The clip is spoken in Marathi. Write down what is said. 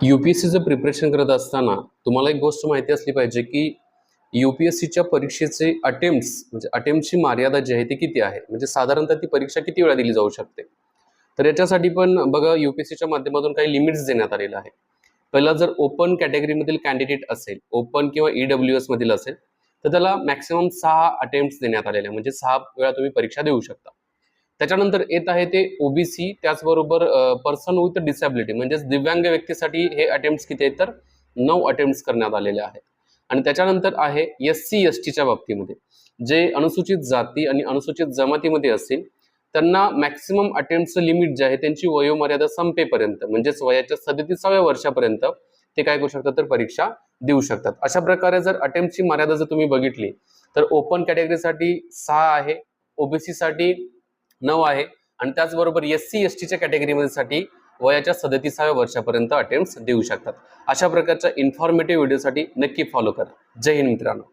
UPSCचं प्रिपरेशन करत असताना तुम्हाला एक गोष्ट माहिती असली पाहिजे की UPSCच्या परीक्षेचे म्हणजे अटेम्प्टची मर्यादा जी आहे ती किती आहे, म्हणजे साधारणतः ती परीक्षा किती वेळा दिली जाऊ शकते. तर याच्यासाठी पण बघा UPSCच्या माध्यमातून काही लिमिट्स देण्यात आलेलं आहे. पहिला, जर ओपन कॅटेगरीमधील कॅन्डिडेट असेल, ओपन किंवा EWS मधील असेल, तर त्याला मॅक्सिमम 6 अटेम्प्ट्स देण्यात आलेले, म्हणजे 6 वेळा तुम्ही परीक्षा देऊ शकता. त्याच्यानंतर येत आहे ते ओबीसी, त्याचबरोबर पर्सन विथ डिसॅबिलिटी म्हणजेच दिव्यांग व्यक्तीसाठी हे अटेम्प्ट्स किती आहेत, तर 9 अटेम्प्ट्स करण्यात आलेले आहेत. आणि त्याच्यानंतर आहे SC STच्या बाबतीमध्ये जे अनुसूचित जाती आणि अनुसूचित जमातीमध्ये असतील त्यांना मॅक्सिमम अटेम्प्टचं लिमिट जे आहे त्यांची वयोमर्यादा संपेपर्यंत, म्हणजेच वयाच्या 37व्या वर्षापर्यंत ते काय करू शकतात, तर परीक्षा देऊ शकतात. अशा प्रकारे जर अटेम्प्टची मर्यादा जर तुम्ही बघितली तर ओपन कॅटेगरीसाठी 6 आहे, ओबीसी साठी 9 आहे, आणि त्याचबरोबर SC STच्या कॅटेगरीमध्ये वयाच्या 37व्या वर्षापर्यंत अटेम्प्ट्स देऊ शकतात. अशा प्रकारच्या इन्फॉर्मेटिव्ह व्हिडिओसाठी नक्की फॉलो करा. जय हिंद मित्रांनो.